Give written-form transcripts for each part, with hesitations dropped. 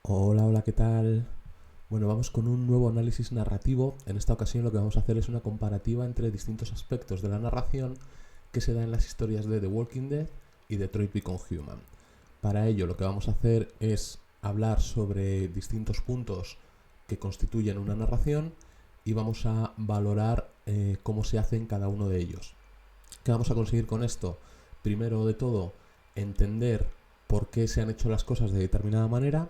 Hola, hola, ¿qué tal? Bueno, vamos con un nuevo análisis narrativo. En esta ocasión lo que vamos a hacer es una comparativa entre distintos aspectos de la narración que se da en las historias de The Walking Dead y Detroit Become Human. Para ello lo que vamos a hacer es hablar sobre distintos puntos que constituyen una narración y vamos a valorar cómo se hace en cada uno de ellos. ¿Qué vamos a conseguir con esto? Primero de todo, entender por qué se han hecho las cosas de determinada manera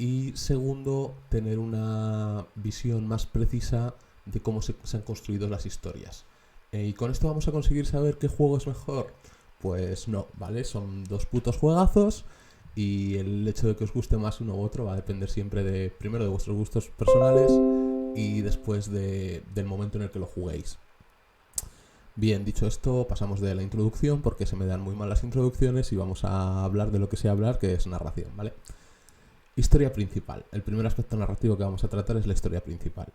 y segundo, tener una visión más precisa de cómo se han construido las historias. Y con esto vamos a conseguir saber qué juego es mejor. Pues no, ¿vale? Son dos putos juegazos y el hecho de que os guste más uno u otro va a depender siempre de, primero, de vuestros gustos personales y después del momento en el que lo juguéis. Bien, dicho esto, pasamos de la introducción porque se me dan muy mal las introducciones y vamos a hablar de lo que sé hablar, que es narración, ¿vale? Historia principal. El primer aspecto narrativo que vamos a tratar es la historia principal.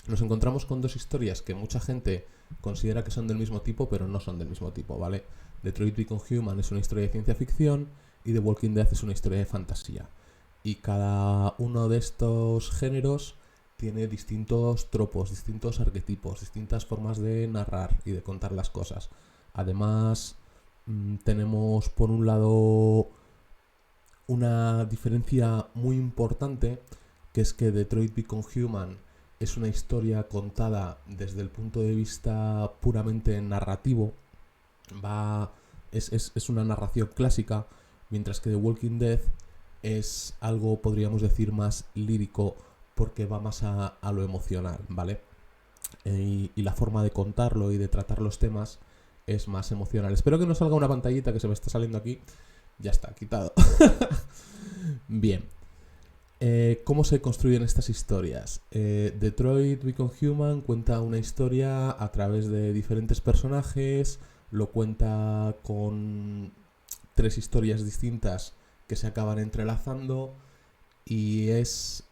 Nos encontramos con dos historias que mucha gente considera que son del mismo tipo, pero no son del mismo tipo, ¿vale? Detroit Become Human es una historia de ciencia ficción y The Walking Dead es una historia de fantasía. Y cada uno de estos géneros tiene distintos tropos, distintos arquetipos, distintas formas de narrar y de contar las cosas. Además, tenemos por un lado una diferencia muy importante, que es que Detroit Become Human es una historia contada desde el punto de vista puramente narrativo, es una narración clásica, mientras que The Walking Dead es algo, podríamos decir, más lírico porque va más a lo emocional, ¿vale? Y la forma de contarlo y de tratar los temas es más emocional. Espero que no salga una pantallita que se me está saliendo aquí. Ya está, quitado. Bien. ¿Cómo se construyen estas historias? Detroit Become Human cuenta una historia a través de diferentes personajes, lo cuenta con tres historias distintas que se acaban entrelazando y es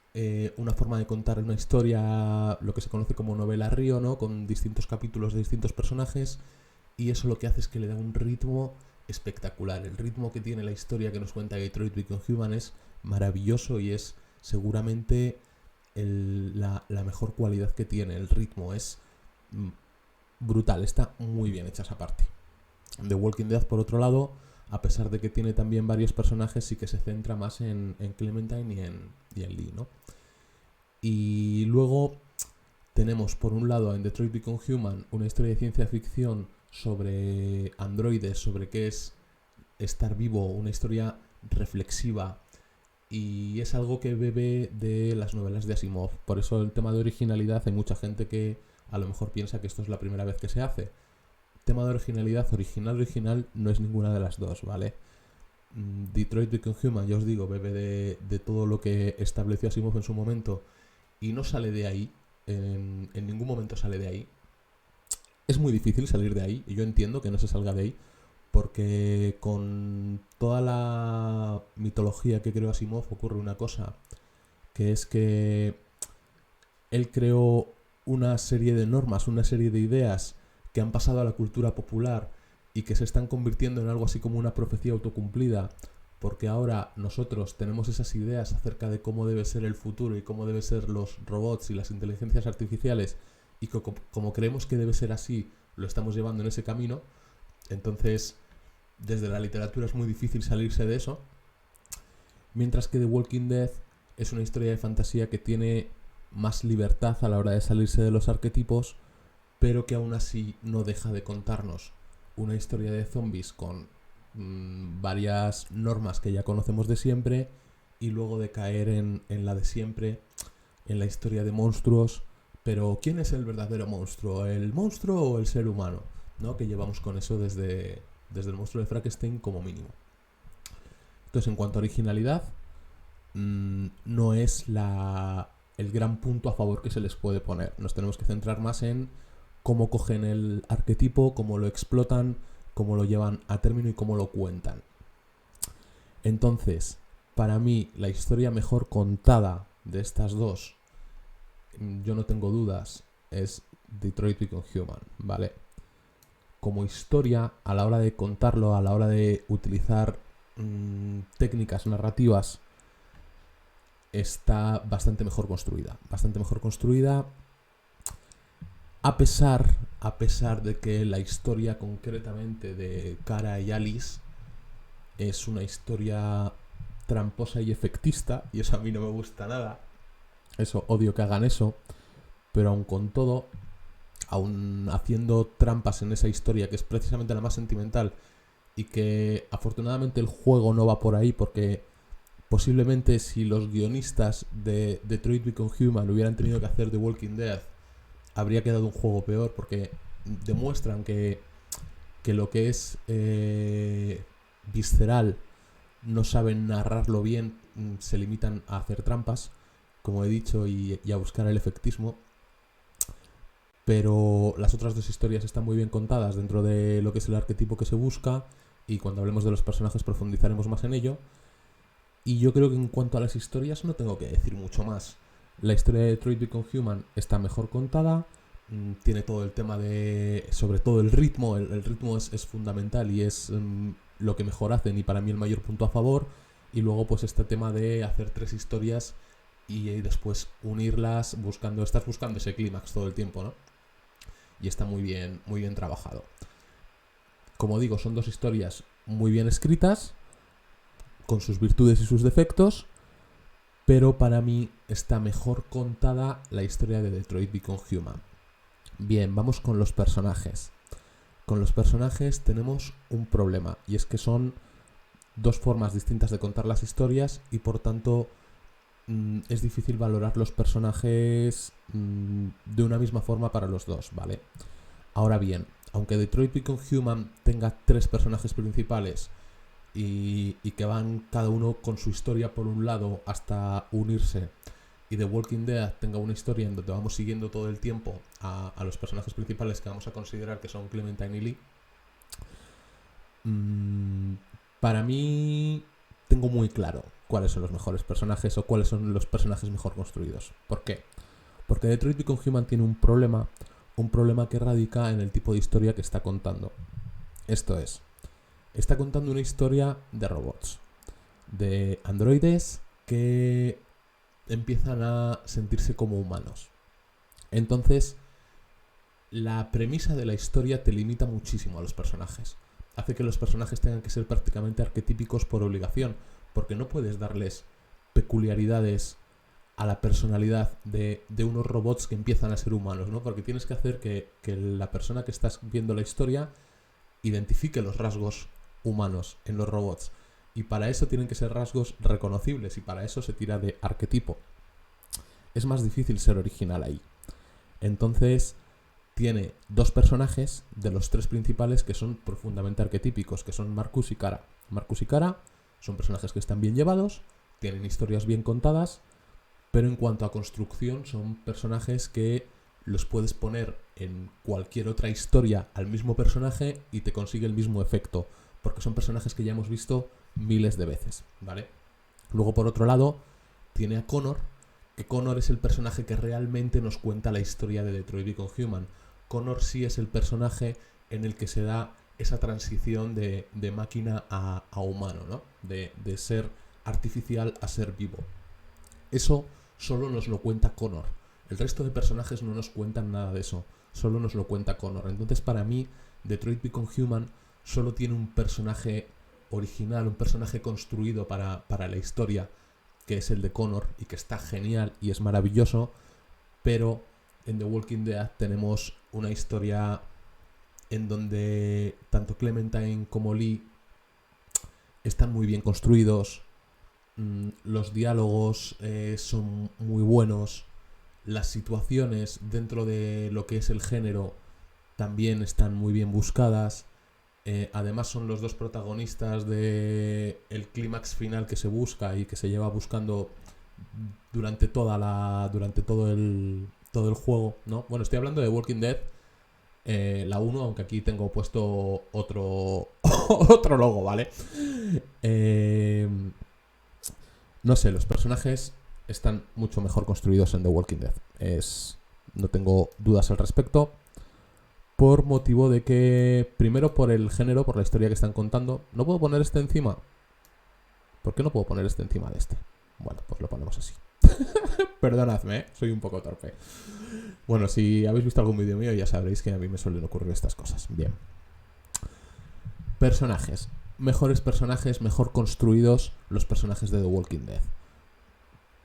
una forma de contar una historia, lo que se conoce como novela río, ¿no? Con distintos capítulos de distintos personajes, y eso lo que hace es que le da un ritmo espectacular. El ritmo que tiene la historia que nos cuenta Detroit Become Human es maravilloso y es seguramente la mejor cualidad que tiene. El ritmo es mm, brutal, está muy bien hecha esa parte. The Walking Dead, por otro lado, a pesar de que tiene también varios personajes, sí que se centra más en Clementine y en Lee, ¿no? Y luego tenemos, por un lado, en Detroit Become Human, una historia de ciencia ficción sobre androides, sobre qué es estar vivo, una historia reflexiva, y es algo que bebe de las novelas de Asimov. Por eso el tema de originalidad, hay mucha gente que a lo mejor piensa que esto es la primera vez que se hace. Tema de originalidad, original, no es ninguna de las dos, ¿vale? Detroit Become Human, ya os digo, bebe de todo lo que estableció Asimov en su momento y no sale de ahí, en ningún momento sale de ahí. Es muy difícil salir de ahí y yo entiendo que no se salga de ahí porque con toda la mitología que creó Asimov ocurre una cosa, que es que él creó una serie de normas, una serie de ideas que han pasado a la cultura popular y que se están convirtiendo en algo así como una profecía autocumplida, porque ahora nosotros tenemos esas ideas acerca de cómo debe ser el futuro y cómo deben ser los robots y las inteligencias artificiales, y como creemos que debe ser así, lo estamos llevando en ese camino. Entonces, desde la literatura es muy difícil salirse de eso, mientras que The Walking Dead es una historia de fantasía que tiene más libertad a la hora de salirse de los arquetipos, pero que aún así no deja de contarnos una historia de zombies con varias normas que ya conocemos de siempre, y luego de caer en la de siempre, en la historia de monstruos. Pero ¿quién es el verdadero monstruo? ¿El monstruo o el ser humano? ¿No? Que llevamos con eso desde el monstruo de Frankenstein como mínimo. Entonces, en cuanto a originalidad, no es el gran punto a favor que se les puede poner. Nos tenemos que centrar más en cómo cogen el arquetipo, cómo lo explotan, cómo lo llevan a término y cómo lo cuentan. Entonces, para mí, la historia mejor contada de estas dos, yo no tengo dudas, es Detroit Become Human, ¿vale? Como historia, a la hora de contarlo, a la hora de utilizar técnicas narrativas, está bastante mejor construida. Bastante mejor construida. A pesar de que la historia concretamente de Kara y Alice es una historia tramposa y efectista, y eso a mí no me gusta nada. Eso, odio que hagan eso. Pero aun con todo, aun haciendo trampas en esa historia, que es precisamente la más sentimental, y que afortunadamente el juego no va por ahí, porque posiblemente si los guionistas de Detroit Become Human hubieran tenido que hacer The Walking Dead, habría quedado un juego peor, porque demuestran que lo que es visceral no saben narrarlo bien, se limitan a hacer trampas, como he dicho, y a buscar el efectismo. Pero las otras dos historias están muy bien contadas dentro de lo que es el arquetipo que se busca, y cuando hablemos de los personajes profundizaremos más en ello. Y yo creo que en cuanto a las historias no tengo que decir mucho más. La historia de Detroit Become Human está mejor contada, tiene todo el tema de... sobre todo el ritmo, el ritmo es fundamental y es lo que mejor hacen, y para mí el mayor punto a favor. Y luego pues este tema de hacer 3 historias y después unirlas estás buscando ese clímax todo el tiempo, ¿no? Y está muy bien trabajado. Como digo, son 2 historias muy bien escritas, con sus virtudes y sus defectos, pero para mí está mejor contada la historia de Detroit Become Human. Bien, vamos con los personajes. Con los personajes tenemos un problema, y es que son 2 formas distintas de contar las historias, y por tanto es difícil valorar los personajes de una misma forma para los dos, ¿vale? Ahora bien, aunque Detroit Become Human tenga 3 personajes principales y que van cada uno con su historia por un lado hasta unirse, y The Walking Dead tenga una historia en donde vamos siguiendo todo el tiempo a los personajes principales, que vamos a considerar que son Clementine y Lee, para mí tengo muy claro cuáles son los mejores personajes o cuáles son los personajes mejor construidos. ¿Por qué? Porque Detroit Become Human tiene un problema que radica en el tipo de historia que está contando. Esto es, está contando una historia de robots, de androides que empiezan a sentirse como humanos. Entonces, la premisa de la historia te limita muchísimo a los personajes. Hace que los personajes tengan que ser prácticamente arquetípicos por obligación, porque no puedes darles peculiaridades a la personalidad de unos robots que empiezan a ser humanos, ¿no? Porque tienes que hacer que la persona que estás viendo la historia identifique los rasgos humanos en los robots, y para eso tienen que ser rasgos reconocibles, y para eso se tira de arquetipo. Es más difícil ser original ahí. Entonces tiene 2 personajes de los 3 principales que son profundamente arquetípicos, que son Marcus y Kara. Marcus y Kara son personajes que están bien llevados, tienen historias bien contadas, pero en cuanto a construcción son personajes que los puedes poner en cualquier otra historia al mismo personaje y te consigue el mismo efecto, porque son personajes que ya hemos visto miles de veces, ¿vale? Luego, por otro lado, tiene a Connor, que Connor es el personaje que realmente nos cuenta la historia de Detroit Become Human. Connor sí es el personaje en el que se da esa transición de máquina a humano, ¿no? De ser artificial a ser vivo. Eso solo nos lo cuenta Connor. El resto de personajes no nos cuentan nada de eso. Solo nos lo cuenta Connor. Entonces, para mí, Detroit Become Human solo tiene un personaje original, un personaje construido para la historia, que es el de Connor, y que está genial y es maravilloso, pero en The Walking Dead tenemos una historia en donde tanto Clementine como Lee están muy bien construidos, los diálogos son muy buenos, las situaciones dentro de lo que es el género también están muy bien buscadas. Además son los 2 protagonistas de el clímax final que se busca y que se lleva buscando durante todo el juego, ¿no? Bueno, estoy hablando de Walking Dead, la 1, aunque aquí tengo puesto otro otro logo, ¿vale? No sé, los personajes están mucho mejor construidos en The Walking Dead. No tengo dudas al respecto. Por motivo de que, primero por el género, por la historia que están contando. ¿No puedo poner este encima? ¿Por qué no puedo poner este encima de este? Bueno, pues lo ponemos así. Perdonadme, soy un poco torpe. Bueno, si habéis visto algún vídeo mío ya sabréis que a mí me suelen ocurrir estas cosas. Bien. Personajes. Mejores personajes, mejor construidos los personajes de The Walking Dead.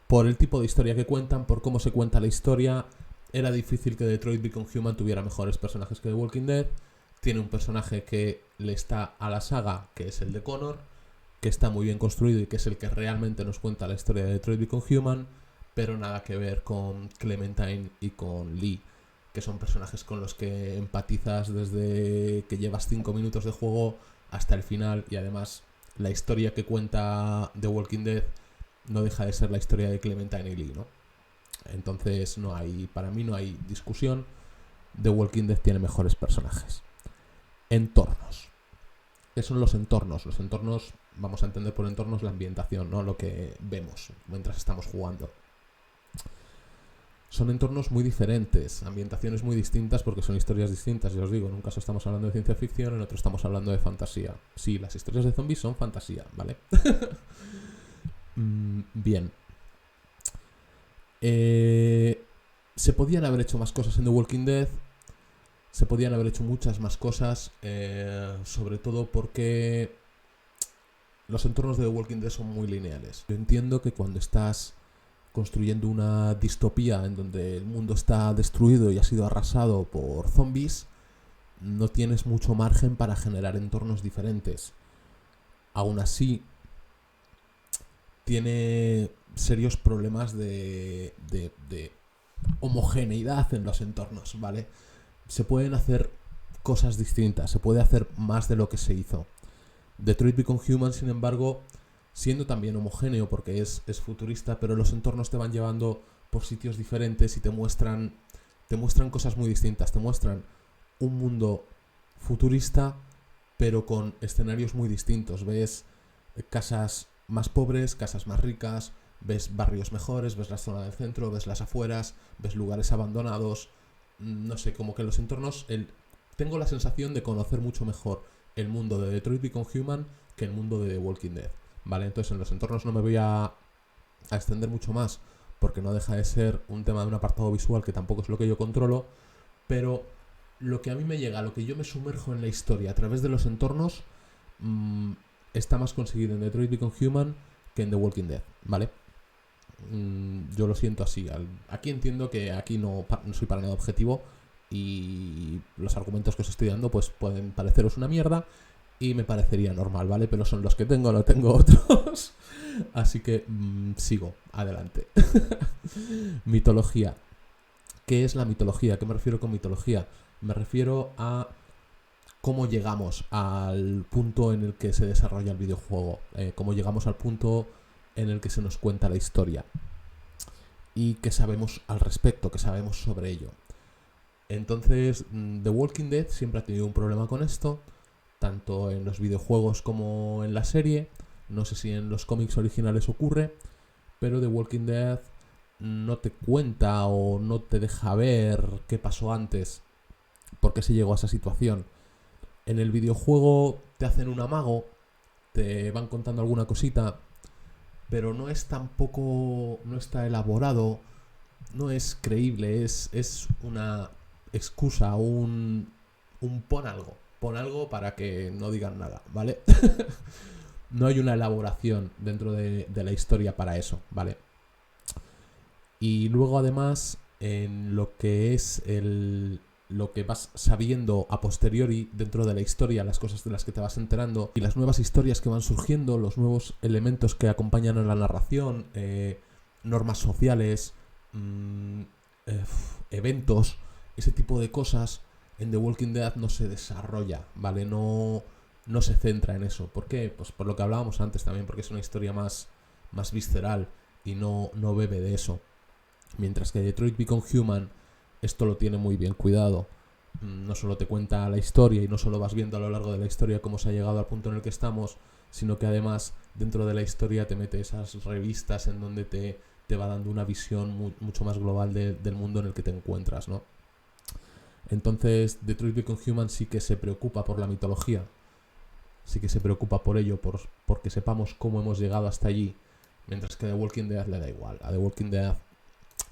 Por el tipo de historia que cuentan, por cómo se cuenta la historia, era difícil que Detroit Become Human tuviera mejores personajes que The Walking Dead. Tiene un personaje que le está a la saga, que es el de Connor, que está muy bien construido y que es el que realmente nos cuenta la historia de Detroit Become Human, pero nada que ver con Clementine y con Lee, que son personajes con los que empatizas desde que llevas 5 minutos de juego hasta el final, y además la historia que cuenta The Walking Dead no deja de ser la historia de Clementine y Lee, ¿no? Entonces para mí no hay discusión. The Walking Dead tiene mejores personajes. Entornos. ¿Qué son los entornos? Los entornos, vamos a entender por entornos la ambientación, ¿no? Lo que vemos mientras estamos jugando. Son entornos muy diferentes, ambientaciones muy distintas porque son historias distintas. Ya os digo, en un caso estamos hablando de ciencia ficción, en otro estamos hablando de fantasía. Sí, las historias de zombies son fantasía, ¿vale? Bien. Se podían haber hecho más cosas en The Walking Dead. Se podían haber hecho muchas más cosas, sobre todo porque los entornos de The Walking Dead son muy lineales. Yo entiendo que cuando estás construyendo una distopía en donde el mundo está destruido y ha sido arrasado por zombies, no tienes mucho margen para generar entornos diferentes. Aún así, tiene serios problemas de homogeneidad en los entornos, ¿vale? Se pueden hacer cosas distintas, se puede hacer más de lo que se hizo. Detroit Become Human, sin embargo, siendo también homogéneo porque es futurista, pero los entornos te van llevando por sitios diferentes y te muestran cosas muy distintas. Te muestran un mundo futurista, pero con escenarios muy distintos. Ves casas más pobres, casas más ricas, ves barrios mejores, ves la zona del centro, ves las afueras, ves lugares abandonados. No sé, como que los entornos... Tengo la sensación de conocer mucho mejor el mundo de Detroit Become Human que el mundo de The Walking Dead, ¿vale? Entonces en los entornos no me voy a extender mucho más porque no deja de ser un tema de un apartado visual que tampoco es lo que yo controlo, pero lo que a mí me llega, lo que yo me sumerjo en la historia a través de los entornos, está más conseguido en Detroit Become Human que en The Walking Dead, ¿vale? Yo lo siento así. Aquí entiendo que aquí no soy para nada objetivo y los argumentos que os estoy dando pues pueden pareceros una mierda y me parecería normal, ¿vale? Pero son los que tengo, no tengo otros. Así que sigo, adelante. Mitología. ¿Qué es la mitología? ¿A qué me refiero con mitología? Me refiero a cómo llegamos al punto en el que se desarrolla el videojuego, cómo llegamos al punto en el que se nos cuenta la historia y qué sabemos al respecto, qué sabemos sobre ello. Entonces, The Walking Dead siempre ha tenido un problema con esto, tanto en los videojuegos como en la serie. No sé si en los cómics originales ocurre, pero The Walking Dead no te cuenta o no te deja ver qué pasó antes, por qué se llegó a esa situación. En el videojuego te hacen un amago, te van contando alguna cosita, pero no es tampoco, no está elaborado, no es creíble, es una excusa, un pon algo para que no digan nada, ¿vale? No hay una elaboración dentro de la historia para eso, ¿vale? Y luego además, en lo que es lo que vas sabiendo a posteriori dentro de la historia, las cosas de las que te vas enterando y las nuevas historias que van surgiendo, los nuevos elementos que acompañan a la narración, normas sociales, eventos, ese tipo de cosas, en The Walking Dead no se desarrolla, ¿vale? No se centra en eso. ¿Por qué? Pues por lo que hablábamos antes también, porque es una historia más visceral y no bebe de eso. Mientras que Detroit Become Human esto lo tiene muy bien cuidado. No solo te cuenta la historia y no solo vas viendo a lo largo de la historia cómo se ha llegado al punto en el que estamos, sino que además dentro de la historia te mete esas revistas en donde te va dando una visión mucho más global del mundo en el que te encuentras, ¿no? Entonces Detroit Become Human sí que se preocupa por la mitología, sí que se preocupa por ello, porque sepamos cómo hemos llegado hasta allí, mientras que The Walking Dead le da igual. A The Walking Dead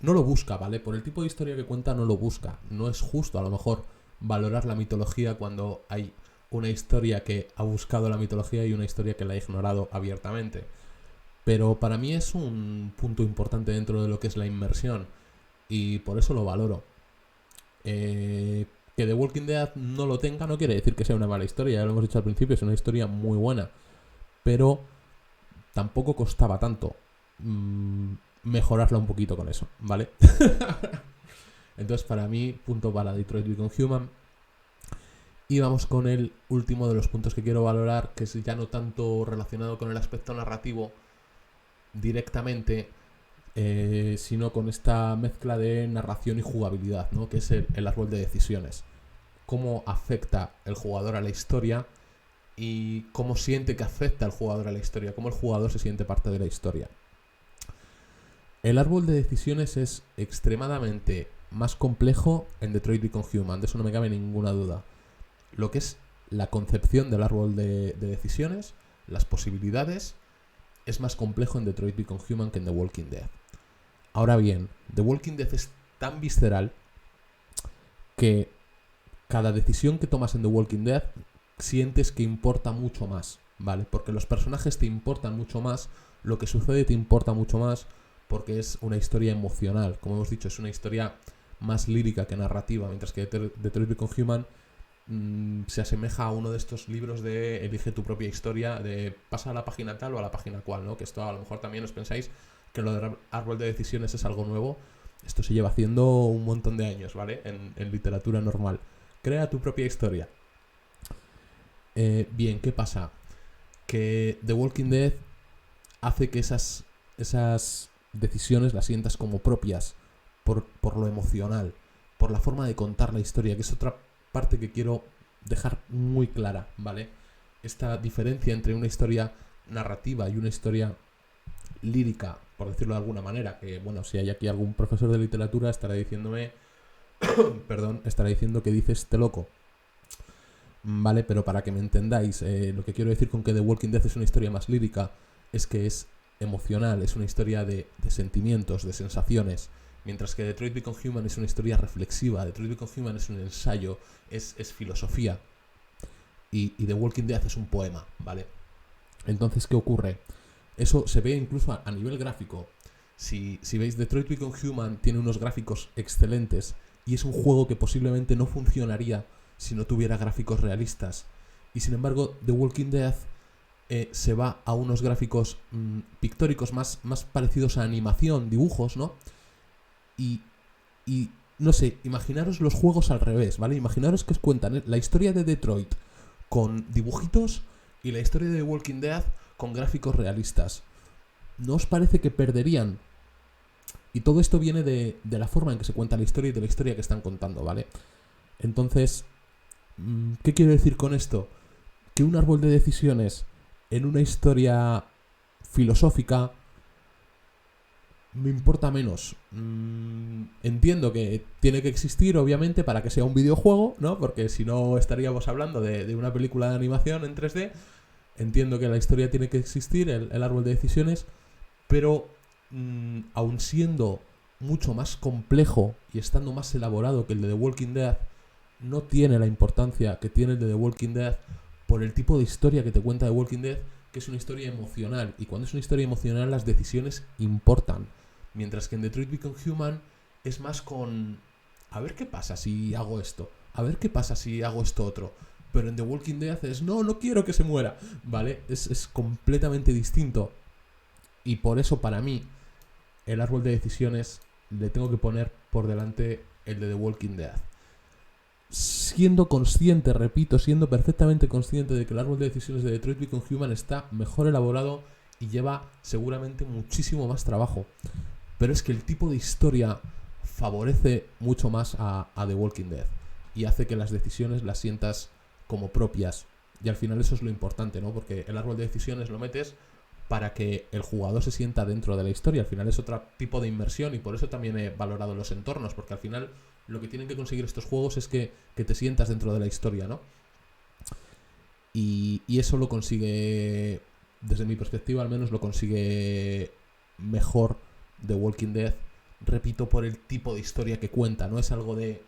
no lo busca, ¿vale? Por el tipo de historia que cuenta no lo busca. No es justo a lo mejor valorar la mitología cuando hay una historia que ha buscado la mitología y una historia que la ha ignorado abiertamente. Pero para mí es un punto importante dentro de lo que es la inmersión y por eso lo valoro. Que The Walking Dead no lo tenga no quiere decir que sea una mala historia, ya lo hemos dicho al principio, es una historia muy buena, pero tampoco costaba tanto mejorarla un poquito con eso, ¿vale? Entonces para mí, punto para Detroit Become Human. Y vamos con el último de los puntos que quiero valorar, que es ya no tanto relacionado con el aspecto narrativo directamente, sino con esta mezcla de narración y jugabilidad, ¿no? Que es el árbol de decisiones. Cómo afecta el jugador a la historia y cómo siente que afecta al jugador a la historia, cómo el jugador se siente parte de la historia. El árbol de decisiones es extremadamente más complejo en Detroit Become Human, de eso no me cabe ninguna duda. Lo que es la concepción del árbol de decisiones, las posibilidades, es más complejo en Detroit Become Human que en The Walking Dead. Ahora bien, The Walking Dead es tan visceral que cada decisión que tomas en The Walking Dead sientes que importa mucho más, ¿vale? Porque los personajes te importan mucho más, lo que sucede te importa mucho más, porque es una historia emocional. Como hemos dicho, es una historia más lírica que narrativa, mientras que Detroit Become Human se asemeja a uno de estos libros de elige tu propia historia, de pasa a la página tal o a la página cual, ¿no? Que esto a lo mejor también os pensáis que lo del árbol de decisiones es algo nuevo. Esto se lleva haciendo un montón de años, ¿vale? En literatura normal. Crea tu propia historia. Bien, ¿qué pasa? Que The Walking Dead hace que esas decisiones las sientas como propias por lo emocional, por la forma de contar la historia, que es otra parte que quiero dejar muy clara, ¿vale? Esta diferencia entre una historia narrativa y una historia lírica, por decirlo de alguna manera, que bueno, si hay aquí algún profesor de literatura estará diciéndome estará diciendo que dices este loco. Vale, pero para que me entendáis, lo que quiero decir con que The Walking Dead es una historia más lírica es que es emocional, es una historia de sentimientos, de sensaciones, mientras que Detroit Become Human es una historia reflexiva, Detroit Become Human es un ensayo, es filosofía, y The Walking Dead es un poema, ¿vale? Entonces, ¿qué ocurre? Eso se ve incluso a nivel gráfico. Si veis, Detroit Become Human tiene unos gráficos excelentes y es un juego que posiblemente no funcionaría si no tuviera gráficos realistas. Y sin embargo, The Walking Dead se va a unos gráficos pictóricos más parecidos a animación, dibujos, ¿no? Y no sé, imaginaros los juegos al revés, ¿vale? Imaginaros que os cuentan la historia de Detroit con dibujitos y la historia de The Walking Dead con gráficos realistas. ¿No os parece que perderían? Y todo esto viene de la forma en que se cuenta la historia y de la historia que están contando, ¿vale? Entonces, ¿qué quiero decir con esto? Que un árbol de decisiones en una historia filosófica me importa menos. Entiendo que tiene que existir, obviamente, para que sea un videojuego, ¿no? Porque si no estaríamos hablando de una película de animación en 3D. Entiendo que la historia tiene que existir, el árbol de decisiones, pero aun siendo mucho más complejo y estando más elaborado que el de The Walking Dead, no tiene la importancia que tiene el de The Walking Dead por el tipo de historia que te cuenta The Walking Dead, que es una historia emocional. Y cuando es una historia emocional, las decisiones importan. Mientras que en Detroit Become Human es más con a ver qué pasa si hago esto, a ver qué pasa si hago esto otro. Pero en The Walking Dead es no quiero que se muera, ¿vale? Es completamente distinto. Y por eso para mí el árbol de decisiones le tengo que poner por delante el de The Walking Dead. Siendo consciente, repito, siendo perfectamente consciente de que el árbol de decisiones de Detroit Become Human está mejor elaborado y lleva seguramente muchísimo más trabajo. Pero es que el tipo de historia favorece mucho más a The Walking Dead y hace que las decisiones las sientas como propias. Y al final eso es lo importante, ¿no? Porque el árbol de decisiones lo metes para que el jugador se sienta dentro de la historia. Al final es otro tipo de inmersión y por eso también he valorado los entornos, porque al final lo que tienen que conseguir estos juegos es que te sientas dentro de la historia, ¿no? Y eso lo consigue, desde mi perspectiva al menos, lo consigue mejor The Walking Dead repito, por el tipo de historia que cuenta. No es algo de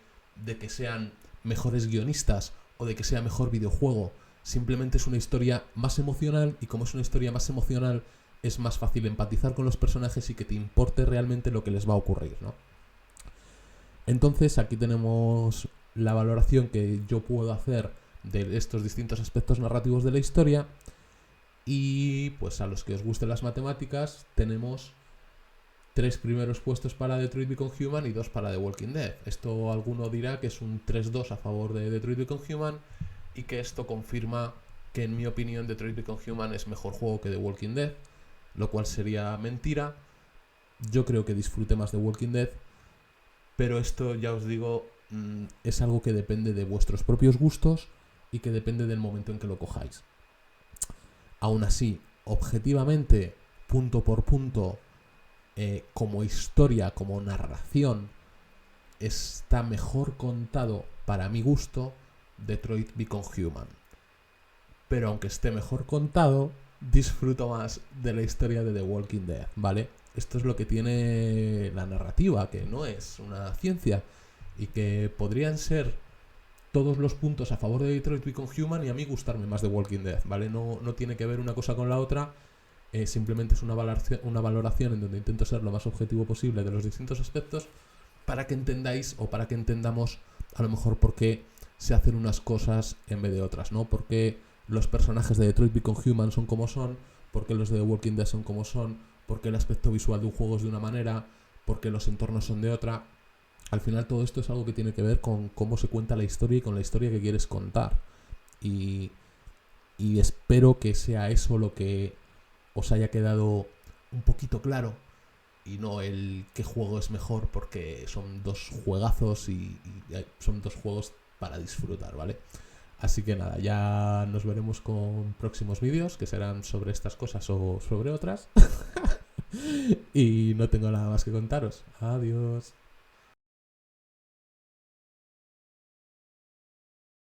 que sean mejores guionistas o de que sea mejor videojuego. Simplemente es una historia más emocional, y como es una historia más emocional, es más fácil empatizar con los personajes y que te importe realmente lo que les va a ocurrir, ¿no? Entonces aquí tenemos la valoración que yo puedo hacer de estos distintos aspectos narrativos de la historia. Y pues a los que os gusten las matemáticas, tenemos 3 primeros puestos para Detroit Become Human y 2 para The Walking Dead. Esto alguno dirá que es un 3-2 a favor de Detroit Become Human, y que esto confirma que, en mi opinión, Detroit Become Human es mejor juego que The Walking Dead, lo cual sería mentira. Yo creo que disfruté más de Walking Dead, pero esto, ya os digo, es algo que depende de vuestros propios gustos y que depende del momento en que lo cojáis. Aún así, objetivamente, punto por punto, como historia, como narración, está mejor contado, para mi gusto, Detroit Become Human. Pero aunque esté mejor contado, disfruto más de la historia de The Walking Dead, ¿vale? Esto es lo que tiene la narrativa, que no es una ciencia, y que podrían ser todos los puntos a favor de Detroit Become Human y a mí gustarme más de Walking Dead, ¿vale? No tiene que ver una cosa con la otra, simplemente es una valoración en donde intento ser lo más objetivo posible de los distintos aspectos, para que entendáis, o para que entendamos a lo mejor por qué se hacen unas cosas en vez de otras, ¿no? Porque los personajes de Detroit Become Human son como son, porque los de The Walking Dead son como son, porque el aspecto visual de un juego es de una manera, porque los entornos son de otra. Al final todo esto es algo que tiene que ver con cómo se cuenta la historia y con la historia que quieres contar. Y espero que sea eso lo que os haya quedado un poquito claro, y no el qué juego es mejor, porque son 2 juegazos y son 2 juegos para disfrutar, ¿vale? Así que nada, ya nos veremos con próximos vídeos que serán sobre estas cosas o sobre otras. Y no tengo nada más que contaros. Adiós.